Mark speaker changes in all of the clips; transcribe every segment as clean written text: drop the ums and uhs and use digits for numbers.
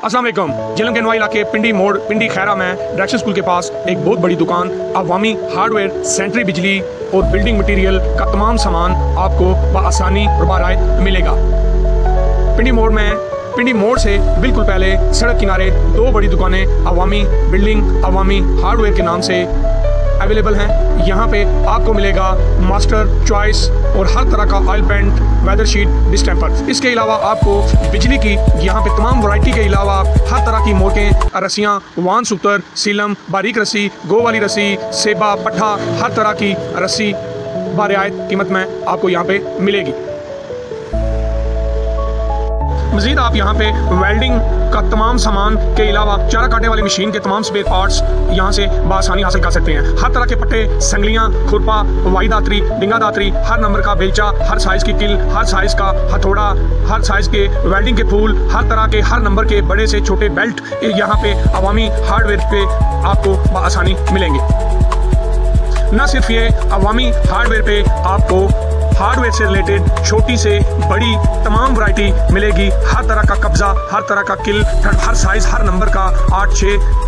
Speaker 1: अस्सलाम वालेकुम। झेलम के नवा इलाके पिंडी मोड़ पिंडी खैरा में डायरेक्शन स्कूल के पास एक बहुत बड़ी दुकान अवामी हार्डवेयर, सेंट्री बिजली और बिल्डिंग मटेरियल का तमाम सामान आपको बआसानी और बारायत मिलेगा। पिंडी मोड़ से बिल्कुल पहले सड़क किनारे दो बड़ी दुकानें अवामी बिल्डिंग, अवामी हार्डवेयर के नाम से अवेलेबल हैं। यहाँ पे आपको मिलेगा मास्टर चॉइस और हर तरह का oil paint, weather sheet, distemper. इसके अलावा आपको बिजली की यहाँ पे तमाम वैरायटी के अलावा हर तरह की मोटें, रस्सियाँ, वान सूतर, सीलम, बारीक रस्सी, गो वाली रस्सी, सेबा, पट्ठा, हर तरह की रस्सी बारियात कीमत में आपको यहाँ पे मिलेगी। मज़ीद आप यहाँ पे वेल्डिंग का तमाम सामान के अलावा चारा काटने वाली मशीन के तमाम स्पेयर पार्ट्स यहाँ से बआसानी हासिल कर सकते हैं। हर तरह के पट्टे, संगलियाँ, खुरपा, वाई दातरी, डिंगा दातरी, हर नंबर का बेलचा, हर साइज़ की किल, हर साइज़ का हथौड़ा, हर साइज़ के वेल्डिंग के फूल, हर तरह के हर नंबर के बड़े से छोटे बेल्ट यहाँ पे अवामी हार्डवेयर पे आपको बआसानी मिलेंगे। न सिर्फ ये अवामी हार्डवेयर पे आपको हार्डवेयर से रिलेटेड छोटी से बड़ी तमाम वैरायटी मिलेगी। हर तरह का कब्जा, हर तरह का किल, हर साइज, हर नंबर का 8, 6,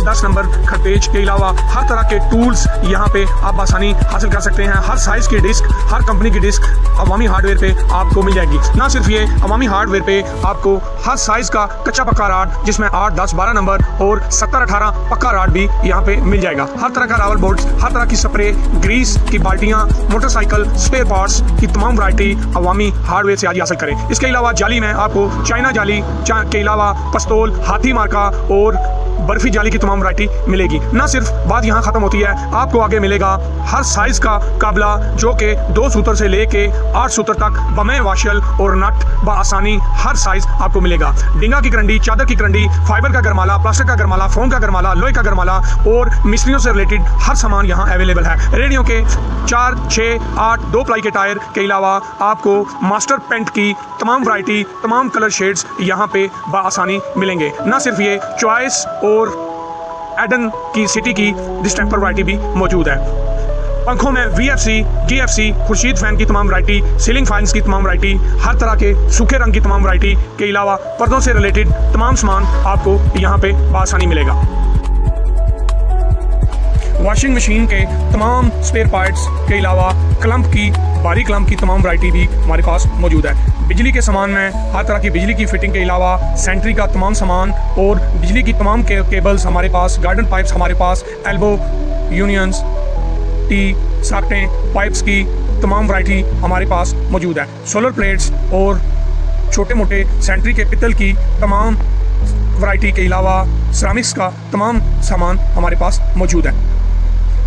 Speaker 1: 10 नंबर खरपेज के अलावा हर तरह के टूल्स यहाँ पे आप आसानी हासिल कर सकते हैं। हर साइज की डिस्क, हर कंपनी की डिस्क अवामी हार्डवेयर पे आपको मिल जाएगी। ना सिर्फ ये, अवामी हार्डवेयर पे आपको हर साइज का कच्चा पक्का राड जिसमें 8, 10, 12 नंबर और 17, 18 पक्का राड भी यहाँ पे मिल जाएगा। हर तरह का रावल बोल्ट, हर तरह की स्प्रे, ग्रीस की बाल्टियाँ, मोटरसाइकिल स्पेयर पार्ट्स की तमाम वैरायटी अवामी हार्डवेयर से आज हासिल करें। इसके अलावा जाली में आपको चाइना जाली के अलावा पस्तौल, हाथी मार्का और बर्फी जाली की तमाम वैरायटी मिलेगी। ना सिर्फ बात यहाँ खत्म होती है, आपको आगे मिलेगा हर साइज का काबला जो कि 2 सूतर से लेके 8 सूतर तक बमे वाशल और नट बआसानी हर साइज आपको मिलेगा। डिंगा की करंडी, चादर की करंडी, फाइबर का गरमाला, प्लास्टिक का गरमाला, फोम का गरमाला, लोहे का गरमाला और मिस्त्रियों से रिलेटेड हर सामान यहाँ अवेलेबल है। रेडियो के 4, 6, 8 2 प्लाई के टायर के अलावा आपको मास्टर पेंट की तमाम वैरायटी, तमाम कलर शेड्स यहाँ पे बआसानी मिलेंगे। ना सिर्फ ये, चॉइस और एडन की सिटी की डिस्टेम्पर वैरायटी भी मौजूद है। पंखों में VFC, GFC, खुर्शीद फैन की तमाम वैरायटी, सीलिंग फैंस की तमाम वैरायटी, हर तरह के सूखे रंग की तमाम वैरायटी के अलावा पर्दों से रिलेटेड तमाम सामान आपको यहाँ पे बआसानी मिलेगा। वॉशिंग मशीन के तमाम स्पेयर पार्ट्स के अलावा क्लम्प की, बारीक क्लम्प की तमाम वैरायटी भी हमारे पास मौजूद है। बिजली के सामान में हर तरह की बिजली की फिटिंग के अलावा सेंट्री का तमाम सामान और बिजली की तमाम केबल्स हमारे पास, गार्डन पाइप्स हमारे पास, एल्बो, यूनियंस, टी, साक्टें, पाइप्स की तमाम वैरायटी हमारे पास मौजूद है। सोलर प्लेट्स और छोटे मोटे सेंट्री के पित्तल की तमाम वैरायटी के अलावा सिरामिक्स का तमाम सामान हमारे पास मौजूद है।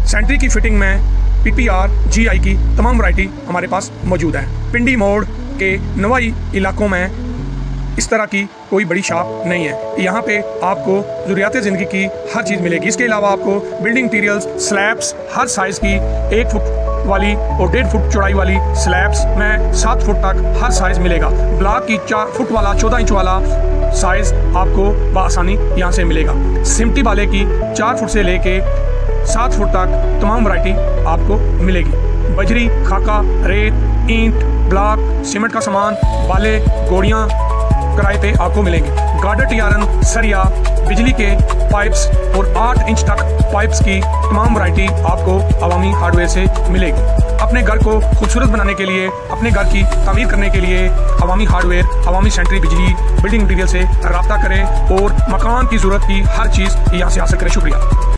Speaker 1: सेंट्री की फिटिंग में PPR, GI की तमाम वैरायटी हमारे पास मौजूद है। पिंडी मोड़ के नवाई इलाकों में इस तरह की कोई बड़ी शॉप नहीं है। यहाँ पे आपको ज़रूरियात ज़िंदगी की हर चीज़ मिलेगी। इसके अलावा आपको बिल्डिंग मटीरियल्स, स्लैब्स हर साइज़ की 1 फुट वाली और 1.5 फुट चौड़ाई वाली स्लैब्स में 7 फुट तक हर साइज़ मिलेगा। ब्लॉक की 4 फुट वाला, 14 इंच वाला साइज़ आपको बआसानी यहाँ से मिलेगा। सिमटी वाले की 4 फुट से लेके 7 फुट तक तमाम वैरायटी आपको मिलेगी। बजरी, खाका, रेत, ईंट, ब्लॉक, सीमेंट का सामान, बाले, गोड़ियाँ किराए पे आपको मिलेंगे। गार्डर, टियारन, सरिया, बिजली के पाइप्स और 8 इंच तक पाइप्स की तमाम वैरायटी आपको अवामी हार्डवेयर से मिलेगी। अपने घर को खूबसूरत बनाने के लिए, अपने घर की तामीर करने के लिए अवामी हार्डवेयर, अवामी सेंट्री बिजली, बिल्डिंग मटीरियल से रब्ता करें और मकान की ज़रूरत की हर चीज़ यहाँ से हासिल करें। शुक्रिया।